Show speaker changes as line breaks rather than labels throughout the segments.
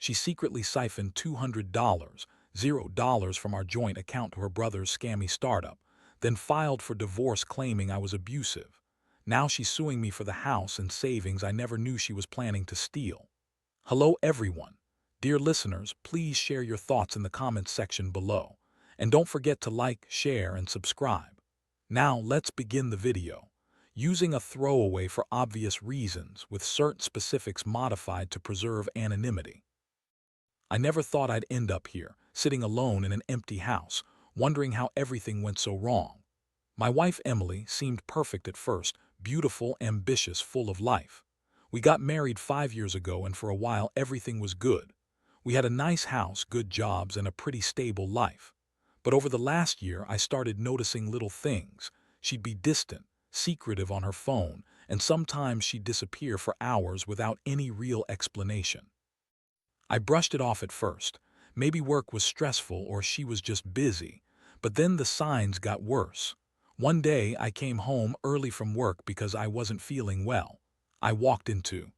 She secretly siphoned $200, $0 from our joint account to her brother's scammy startup, then filed for divorce claiming I was abusive. Now she's suing me for the house and savings I never knew she was planning to steal. Hello everyone. Dear listeners, please share your thoughts in the comments section below. And don't forget to like, share, and subscribe. Now let's begin the video. Using a throwaway for obvious reasons with certain specifics modified to preserve anonymity. I never thought I'd end up here, sitting alone in an empty house, wondering how everything went so wrong. My wife Emily seemed perfect at first, beautiful, ambitious, full of life. We got married 5 years ago and for a while everything was good. We had a nice house, good jobs, and a pretty stable life. But over the last year I started noticing little things. She'd be distant, secretive on her phone, and sometimes she'd disappear for hours without any real explanation. I brushed it off at first. Maybe work was stressful or she was just busy. But then the signs got worse. One day I came home early from work because I wasn't feeling well. I walked into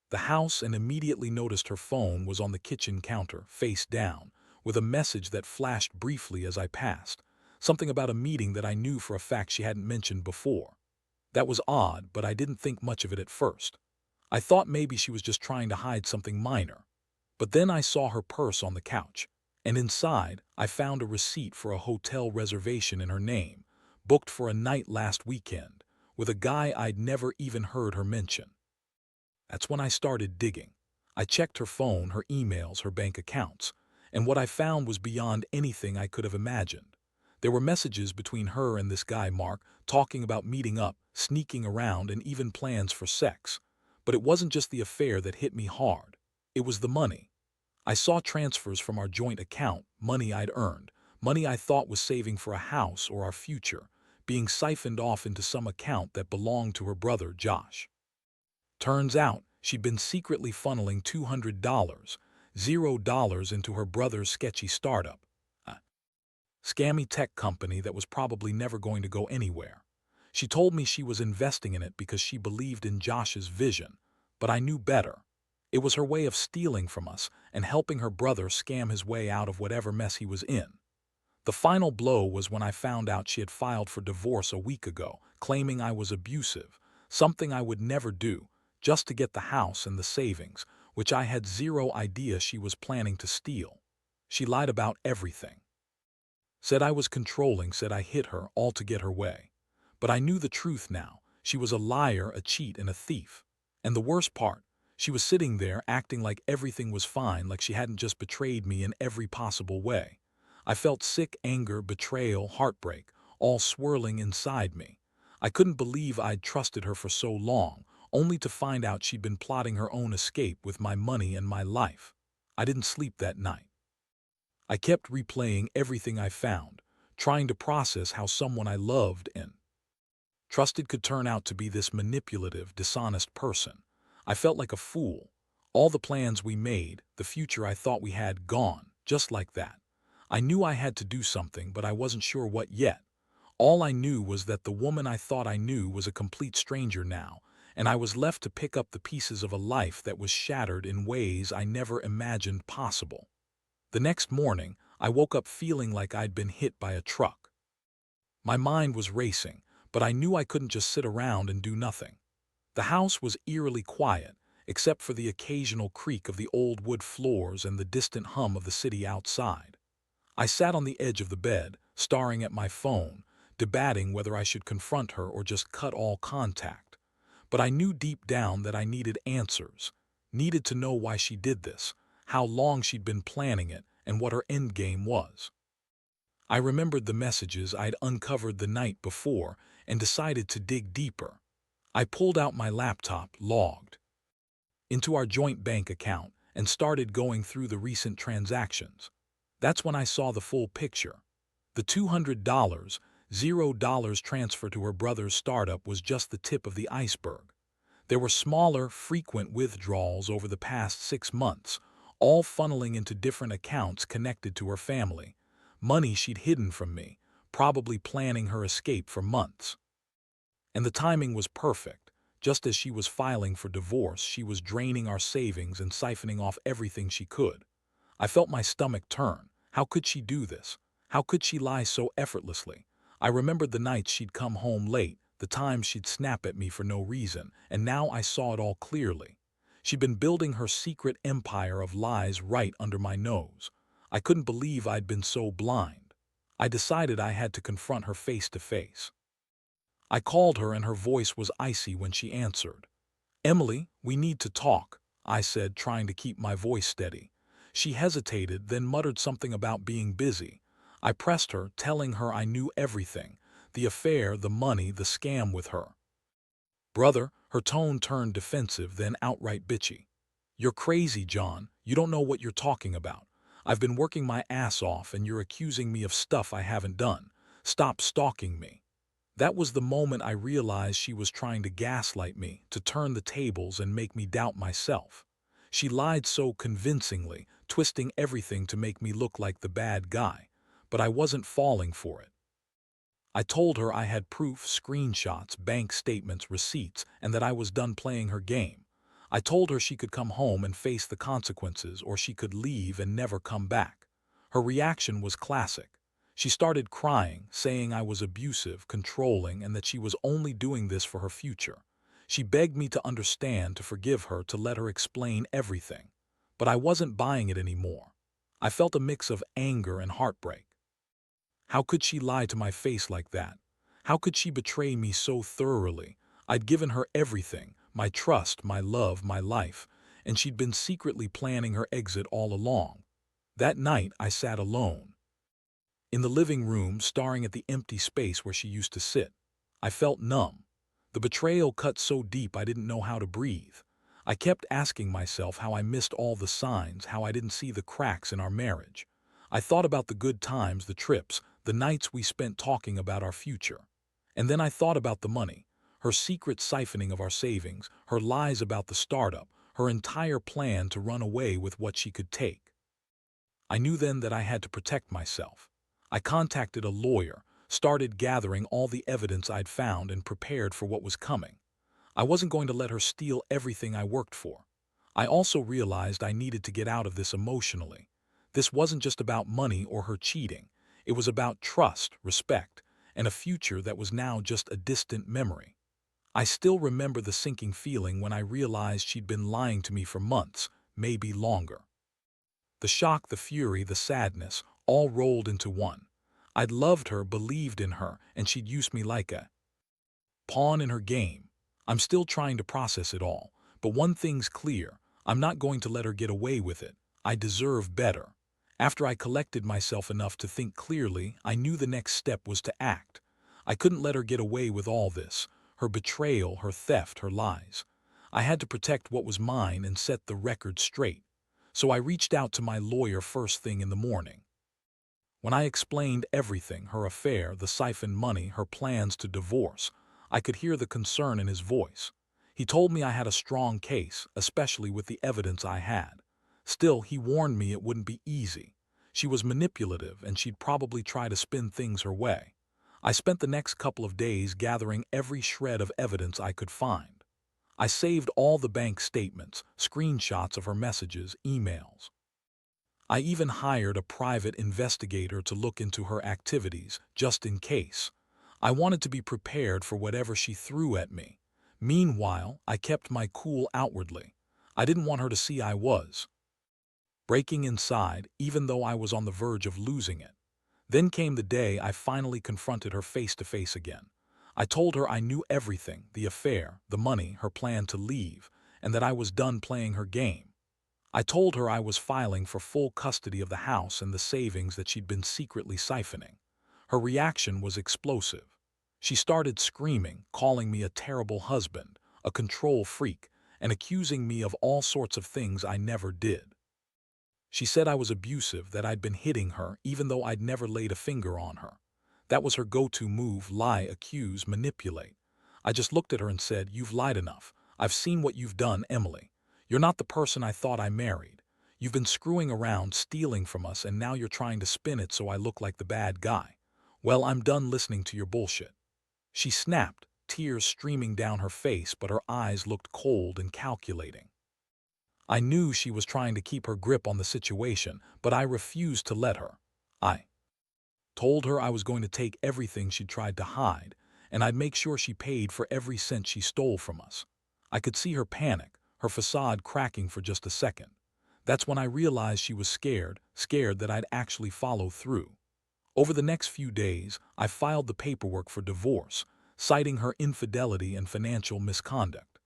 the house and immediately noticed her phone was on the kitchen counter, face down, with a message that flashed briefly as I passed. Something about a meeting that I knew for a fact she hadn't mentioned before. That was odd, but I didn't think much of it at first. I thought maybe she was just trying to hide something minor. But then I saw her purse on the couch, and inside I found a receipt for a hotel reservation in her name, booked for a night last weekend, with a guy I'd never even heard her mention. That's when I started digging. I checked her phone, her emails, her bank accounts, and what I found was beyond anything I could have imagined. There were messages between her and this guy Mark, talking about meeting up, sneaking around, and even plans for sex. But it wasn't just the affair that hit me hard. It was the money. I saw transfers from our joint account, money I'd earned, money I thought was saving for a house or our future, being siphoned off into some account that belonged to her brother, Josh. Turns out, she'd been secretly funneling $200, $0 into her brother's sketchy startup, a scammy tech company that was probably never going to go anywhere. She told me she was investing in it because she believed in Josh's vision, but I knew better. It was her way of stealing from us and helping her brother scam his way out of whatever mess he was in. The final blow was when I found out she had filed for divorce a week ago, claiming I was abusive, something I would never do, just to get the house and the savings, which I had zero idea she was planning to steal. She lied about everything. Said I was controlling, said I hit her, all to get her way. But I knew the truth now. She was a liar, a cheat, and a thief. And the worst part, she was sitting there acting like everything was fine, like she hadn't just betrayed me in every possible way. I felt sick, anger, betrayal, heartbreak, all swirling inside me. I couldn't believe I'd trusted her for so long, only to find out she'd been plotting her own escape with my money and my life. I didn't sleep that night. I kept replaying everything I found, trying to process how someone I loved and trusted could turn out to be this manipulative, dishonest person. I felt like a fool. All the plans we made, the future I thought we had, gone, just like that. I knew I had to do something, but I wasn't sure what yet. All I knew was that the woman I thought I knew was a complete stranger now, and I was left to pick up the pieces of a life that was shattered in ways I never imagined possible. The next morning, I woke up feeling like I'd been hit by a truck. My mind was racing, but I knew I couldn't just sit around and do nothing. The house was eerily quiet, except for the occasional creak of the old wood floors and the distant hum of the city outside. I sat on the edge of the bed, staring at my phone, debating whether I should confront her or just cut all contact. But I knew deep down that I needed answers, needed to know why she did this, how long she'd been planning it, and what her endgame was. I remembered the messages I'd uncovered the night before and decided to dig deeper. I pulled out my laptop, logged into our joint bank account, and started going through the recent transactions. That's when I saw the full picture. The $200, $0 transfer to her brother's startup was just the tip of the iceberg. There were smaller, frequent withdrawals over the past 6 months, all funneling into different accounts connected to her family. Money she'd hidden from me, probably planning her escape for months. And the timing was perfect. Just as she was filing for divorce, she was draining our savings and siphoning off everything she could. I felt my stomach turn. How could she do this? How could she lie so effortlessly? I remembered the nights she'd come home late, the times she'd snap at me for no reason, and now I saw it all clearly. She'd been building her secret empire of lies right under my nose. I couldn't believe I'd been so blind. I decided I had to confront her face to face. I called her and her voice was icy when she answered. "Emily, we need to talk," I said, trying to keep my voice steady. She hesitated, then muttered something about being busy. I pressed her, telling her I knew everything: the affair, the money, the scam with her. "Brother," her tone turned defensive, then outright bitchy. "You're crazy, John. You don't know what you're talking about. I've been working my ass off and you're accusing me of stuff I haven't done. Stop stalking me." That was the moment I realized she was trying to gaslight me, to turn the tables and make me doubt myself. She lied so convincingly, twisting everything to make me look like the bad guy, but I wasn't falling for it. I told her I had proof, screenshots, bank statements, receipts, and that I was done playing her game. I told her she could come home and face the consequences, or she could leave and never come back. Her reaction was classic. She started crying, saying I was abusive, controlling, and that she was only doing this for her future. She begged me to understand, to forgive her, to let her explain everything. But I wasn't buying it anymore. I felt a mix of anger and heartbreak. How could she lie to my face like that? How could she betray me so thoroughly? I'd given her everything, my trust, my love, my life, and she'd been secretly planning her exit all along. That night, I sat alone in the living room, staring at the empty space where she used to sit. I felt numb. The betrayal cut so deep I didn't know how to breathe. I kept asking myself how I missed all the signs, how I didn't see the cracks in our marriage. I thought about the good times, the trips, the nights we spent talking about our future. And then I thought about the money, her secret siphoning of our savings, her lies about the startup, her entire plan to run away with what she could take. I knew then that I had to protect myself. I contacted a lawyer, started gathering all the evidence I'd found, and prepared for what was coming. I wasn't going to let her steal everything I worked for. I also realized I needed to get out of this emotionally. This wasn't just about money or her cheating. It was about trust, respect, and a future that was now just a distant memory. I still remember the sinking feeling when I realized she'd been lying to me for months, maybe longer. The shock, the fury, the sadness, all rolled into one. I'd loved her, believed in her, and she'd used me like a pawn in her game. I'm still trying to process it all, but one thing's clear: I'm not going to let her get away with it. I deserve better. After I collected myself enough to think clearly, I knew the next step was to act. I couldn't let her get away with all this: her betrayal, her theft, her lies. I had to protect what was mine and set the record straight. So I reached out to my lawyer first thing in the morning. When I explained everything, her affair, the siphoned money, her plans to divorce, I could hear the concern in his voice. He told me I had a strong case, especially with the evidence I had. Still, he warned me it wouldn't be easy. She was manipulative, and she'd probably try to spin things her way. I spent the next couple of days gathering every shred of evidence I could find. I saved all the bank statements, screenshots of her messages, emails. I even hired a private investigator to look into her activities, just in case. I wanted to be prepared for whatever she threw at me. Meanwhile, I kept my cool outwardly. I didn't want her to see I was breaking inside, even though I was on the verge of losing it. Then came the day I finally confronted her face to face again. I told her I knew everything: the affair, the money, her plan to leave, and that I was done playing her game. I told her I was filing for full custody of the house and the savings that she'd been secretly siphoning. Her reaction was explosive. She started screaming, calling me a terrible husband, a control freak, and accusing me of all sorts of things I never did. She said I was abusive, that I'd been hitting her even though I'd never laid a finger on her. That was her go-to move: lie, accuse, manipulate. I just looked at her and said, "You've lied enough. I've seen what you've done, Emily. You're not the person I thought I married. You've been screwing around, stealing from us, and now you're trying to spin it so I look like the bad guy. Well, I'm done listening to your bullshit." She snapped, tears streaming down her face, but her eyes looked cold and calculating. I knew she was trying to keep her grip on the situation, but I refused to let her. I told her I was going to take everything she tried to hide, and I'd make sure she paid for every cent she stole from us. I could see her panic, her facade cracking for just a second. That's when I realized she was scared that I'd actually follow through. Over the next few days, I filed the paperwork for divorce, citing her infidelity and financial misconduct.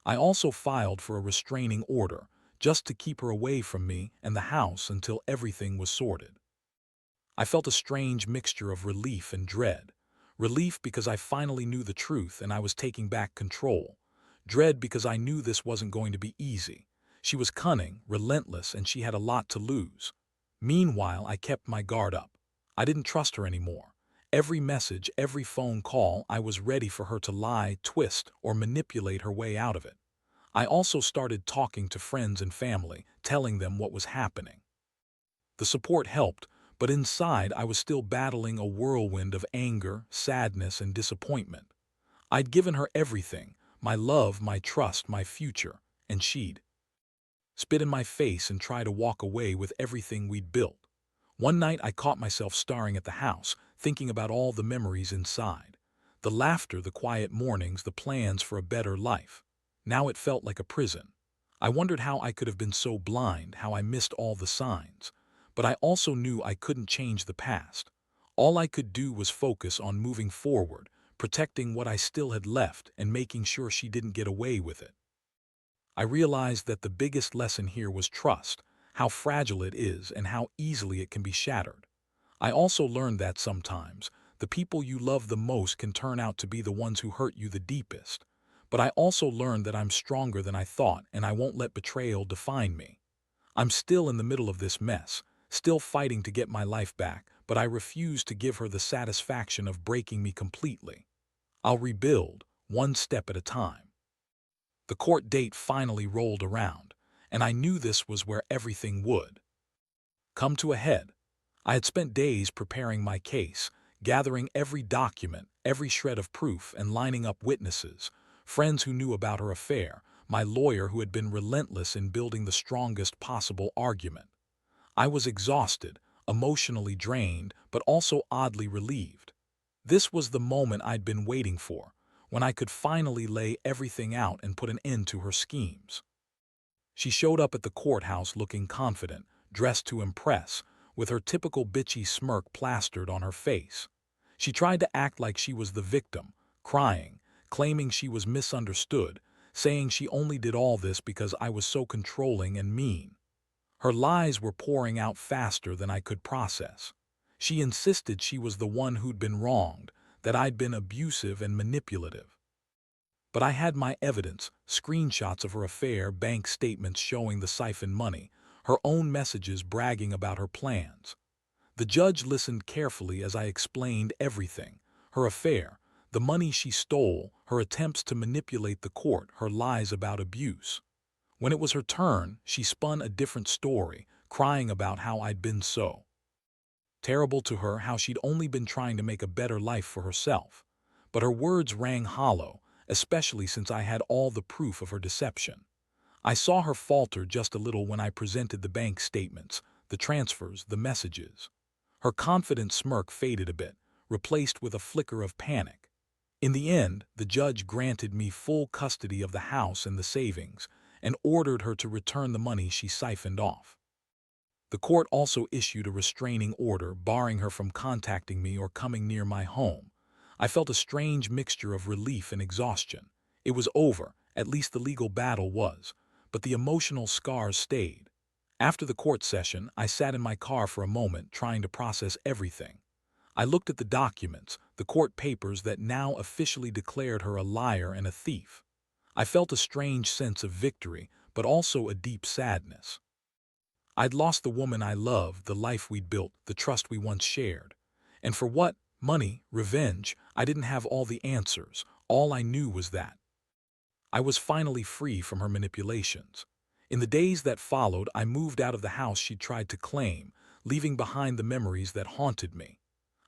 I also filed for a restraining order, just to keep her away from me and the house until everything was sorted. I felt a strange mixture of relief and dread. Relief because I finally knew the truth and I was taking back control. Dread because I knew this wasn't going to be easy. She was cunning, relentless, and she had a lot to lose. Meanwhile, I kept my guard up. I didn't trust her anymore. Every message, every phone call, I was ready for her to lie, twist, or manipulate her way out of it. I also started talking to friends and family, telling them what was happening. The support helped, but inside I was still battling a whirlwind of anger, sadness, and disappointment. I'd given her everything, my love, my trust, my future, and she'd spit in my face and try to walk away with everything we'd built. One night I caught myself staring at the house, thinking about all the memories inside. The laughter, the quiet mornings, the plans for a better life. Now it felt like a prison. I wondered how I could have been so blind, how I missed all the signs. But I also knew I couldn't change the past. All I could do was focus on moving forward, protecting what I still had left and making sure she didn't get away with it. I realized that the biggest lesson here was trust, how fragile it is and how easily it can be shattered. I also learned that sometimes the people you love the most can turn out to be the ones who hurt you the deepest. But I also learned that I'm stronger than I thought and I won't let betrayal define me. I'm still in the middle of this mess, still fighting to get my life back, but I refuse to give her the satisfaction of breaking me completely. I'll rebuild, one step at a time. The court date finally rolled around, and I knew this was where everything would come to a head. I had spent days preparing my case, gathering every document, every shred of proof, and lining up witnesses, friends who knew about her affair, my lawyer who had been relentless in building the strongest possible argument. I was exhausted, emotionally drained, but also oddly relieved. This was the moment I'd been waiting for, when I could finally lay everything out and put an end to her schemes. She showed up at the courthouse looking confident, dressed to impress, with her typical bitchy smirk plastered on her face. She tried to act like she was the victim, crying, claiming she was misunderstood, saying she only did all this because I was so controlling and mean. Her lies were pouring out faster than I could process. She insisted she was the one who'd been wronged, that I'd been abusive and manipulative. But I had my evidence, screenshots of her affair, bank statements showing the siphoned money, her own messages bragging about her plans. The judge listened carefully as I explained everything: her affair, the money she stole, her attempts to manipulate the court, her lies about abuse. When it was her turn, she spun a different story, crying about how I'd been so terrible to her, how she'd only been trying to make a better life for herself. But her words rang hollow, especially since I had all the proof of her deception. I saw her falter just a little when I presented the bank statements, the transfers, the messages. Her confident smirk faded a bit, replaced with a flicker of panic. In the end, the judge granted me full custody of the house and the savings, and ordered her to return the money she siphoned off. The court also issued a restraining order barring her from contacting me or coming near my home. I felt a strange mixture of relief and exhaustion. It was over, at least the legal battle was, but the emotional scars stayed. After the court session, I sat in my car for a moment trying to process everything. I looked at the documents, the court papers that now officially declared her a liar and a thief. I felt a strange sense of victory, but also a deep sadness. I'd lost the woman I loved, the life we'd built, the trust we once shared. And for what? Money, revenge. I didn't have all the answers. All I knew was that I was finally free from her manipulations. In the days that followed, I moved out of the house she'd tried to claim, leaving behind the memories that haunted me.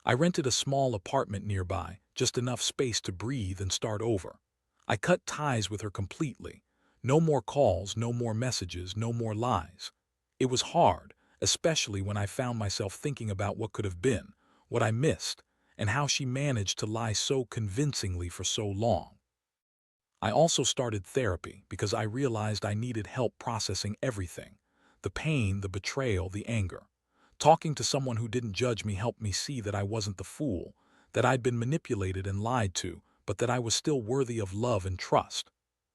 I rented a small apartment nearby, just enough space to breathe and start over. I cut ties with her completely. No more calls, no more messages, no more lies. It was hard, especially when I found myself thinking about what could have been, what I missed, and how she managed to lie so convincingly for so long. I also started therapy because I realized I needed help processing everything: the pain, the betrayal, the anger. Talking to someone who didn't judge me helped me see that I wasn't the fool, that I'd been manipulated and lied to, but that I was still worthy of love and trust.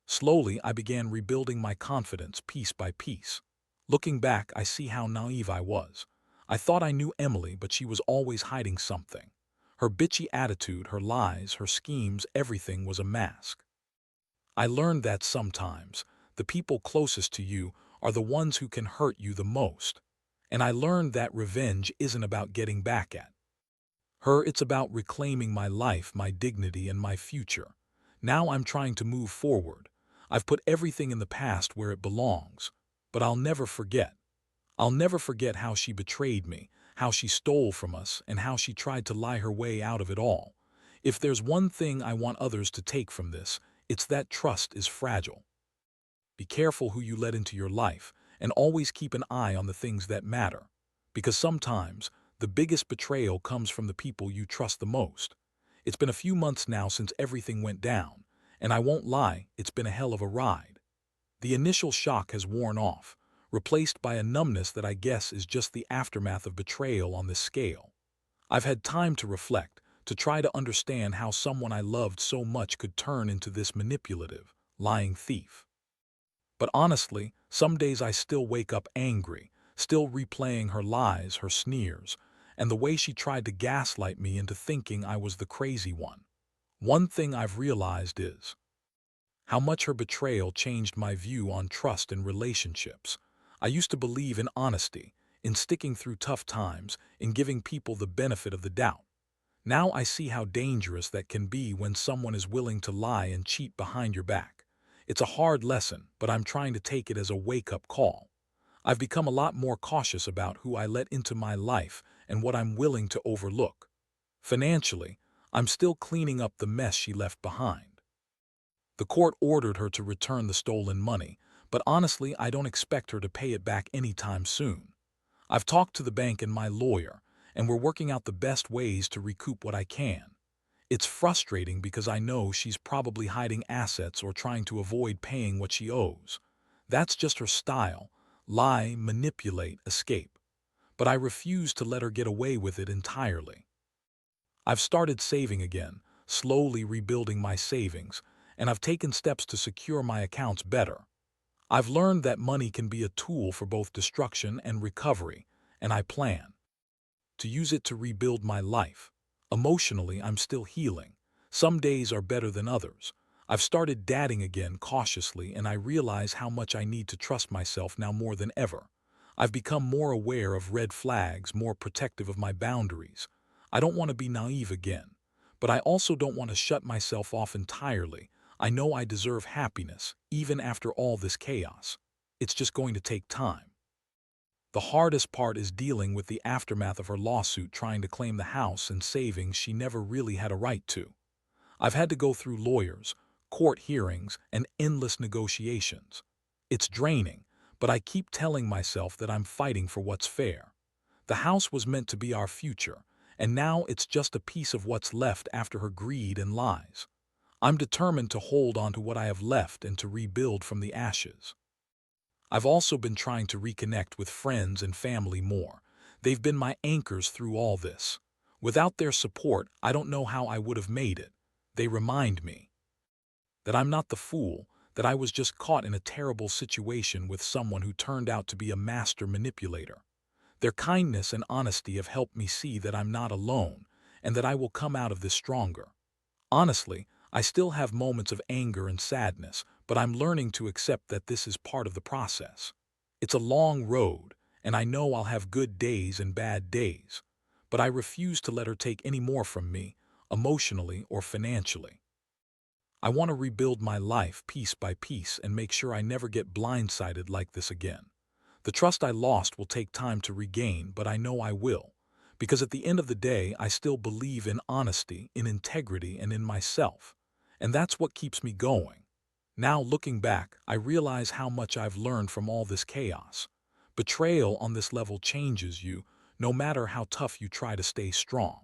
Slowly, I began rebuilding my confidence piece by piece. Looking back, I see how naive I was. I thought I knew Emily, but she was always hiding something. Her bitchy attitude, her lies, her schemes, everything was a mask. I learned that sometimes the people closest to you are the ones who can hurt you the most. And I learned that revenge isn't about getting back at her, it's about reclaiming my life, my dignity, and my future. Now I'm trying to move forward. I've put everything in the past where it belongs. But I'll never forget. I'll never forget how she betrayed me, how she stole from us, and how she tried to lie her way out of it all. If there's one thing I want others to take from this, it's that trust is fragile. Be careful who you let into your life, and always keep an eye on the things that matter. Because sometimes, the biggest betrayal comes from the people you trust the most. It's been a few months now since everything went down, and I won't lie, it's been a hell of a ride. The initial shock has worn off, replaced by a numbness that I guess is just the aftermath of betrayal on this scale. I've had time to reflect, to try to understand how someone I loved so much could turn into this manipulative, lying thief. But honestly, some days I still wake up angry, still replaying her lies, her sneers, and the way she tried to gaslight me into thinking I was the crazy one. One thing I've realized is how much her betrayal changed my view on trust and relationships. I used to believe in honesty, in sticking through tough times, in giving people the benefit of the doubt. Now I see how dangerous that can be when someone is willing to lie and cheat behind your back. It's a hard lesson, but I'm trying to take it as a wake-up call. I've become a lot more cautious about who I let into my life and what I'm willing to overlook. Financially, I'm still cleaning up the mess she left behind. The court ordered her to return the stolen money, but honestly, I don't expect her to pay it back anytime soon. I've talked to the bank and my lawyer, and we're working out the best ways to recoup what I can. It's frustrating because I know she's probably hiding assets or trying to avoid paying what she owes. That's just her style: lie, manipulate, escape. But I refuse to let her get away with it entirely. I've started saving again, slowly rebuilding my savings, and I've taken steps to secure my accounts better. I've learned that money can be a tool for both destruction and recovery, and I plan to use it to rebuild my life. Emotionally, I'm still healing. Some days are better than others. I've started dating again cautiously, and I realize how much I need to trust myself now more than ever. I've become more aware of red flags, more protective of my boundaries. I don't want to be naive again, but I also don't want to shut myself off entirely. I know I deserve happiness, even after all this chaos. It's just going to take time. The hardest part is dealing with the aftermath of her lawsuit, trying to claim the house and savings she never really had a right to. I've had to go through lawyers, court hearings, and endless negotiations. It's draining, but I keep telling myself that I'm fighting for what's fair. The house was meant to be our future, and now it's just a piece of what's left after her greed and lies. I'm determined to hold on to what I have left and to rebuild from the ashes. I've also been trying to reconnect with friends and family more. They've been my anchors through all this. Without their support, I don't know how I would have made it. They remind me that I'm not the fool, that I was just caught in a terrible situation with someone who turned out to be a master manipulator. Their kindness and honesty have helped me see that I'm not alone, and that I will come out of this stronger. Honestly, I still have moments of anger and sadness, but I'm learning to accept that this is part of the process. It's a long road, and I know I'll have good days and bad days, but I refuse to let her take any more from me, emotionally or financially. I want to rebuild my life piece by piece and make sure I never get blindsided like this again. The trust I lost will take time to regain, but I know I will, Because at the end of the day, I still believe in honesty, in integrity, and in myself. And that's what keeps me going. Now, looking back, I realize how much I've learned from all this chaos. Betrayal on this level changes you, no matter how tough you try to stay strong.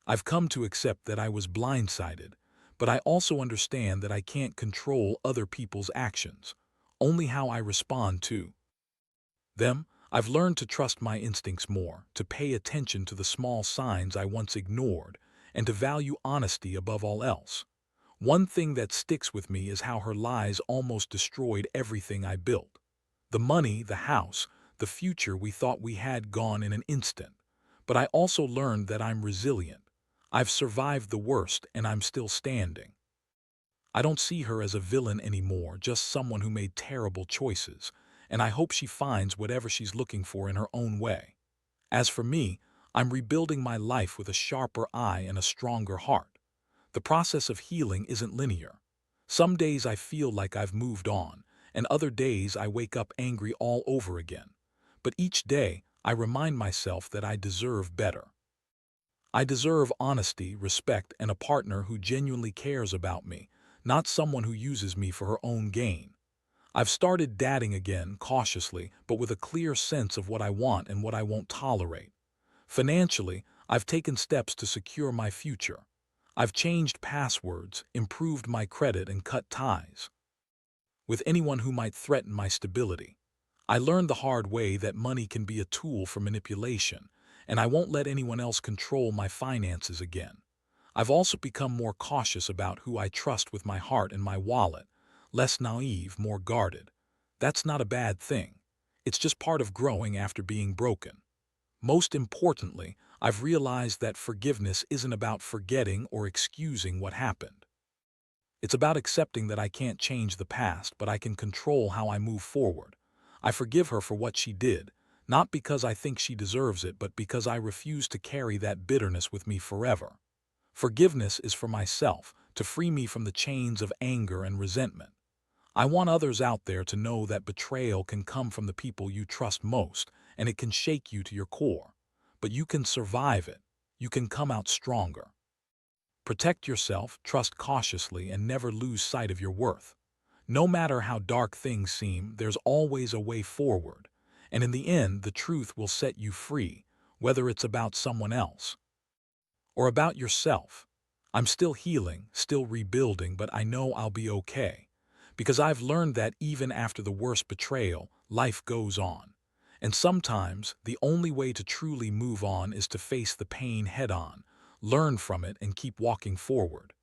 I've come to accept that I was blindsided, but I also understand that I can't control other people's actions, only how I respond to them. I've learned to trust my instincts more, to pay attention to the small signs I once ignored, and to value honesty above all else. One thing that sticks with me is how her lies almost destroyed everything I built. The money, the house, the future we thought we had gone in an instant. But I also learned that I'm resilient. I've survived the worst and I'm still standing. I don't see her as a villain anymore, just someone who made terrible choices, and I hope she finds whatever she's looking for in her own way. As for me, I'm rebuilding my life with a sharper eye and a stronger heart. The process of healing isn't linear. Some days I feel like I've moved on, and other days I wake up angry all over again. But each day, I remind myself that I deserve better. I deserve honesty, respect, and a partner who genuinely cares about me, not someone who uses me for her own gain. I've started dating again, cautiously, but with a clear sense of what I want and what I won't tolerate. Financially, I've taken steps to secure my future. I've changed passwords, improved my credit, and cut ties with anyone who might threaten my stability. I learned the hard way that money can be a tool for manipulation, and I won't let anyone else control my finances again. I've also become more cautious about who I trust with my heart and my wallet, less naive, more guarded. That's not a bad thing. It's just part of growing after being broken. Most importantly, I've realized that forgiveness isn't about forgetting or excusing what happened. It's about accepting that I can't change the past, but I can control how I move forward. I forgive her for what she did, not because I think she deserves it, but because I refuse to carry that bitterness with me forever. Forgiveness is for myself, to free me from the chains of anger and resentment. I want others out there to know that betrayal can come from the people you trust most, and it can shake you to your core. But you can survive it. You can come out stronger. Protect yourself, trust cautiously, and never lose sight of your worth. No matter how dark things seem, there's always a way forward. And in the end, the truth will set you free, whether it's about someone else or about yourself. I'm still healing, still rebuilding, but I know I'll be okay. Because I've learned that even after the worst betrayal, life goes on. And sometimes, the only way to truly move on is to face the pain head on, learn from it, and keep walking forward.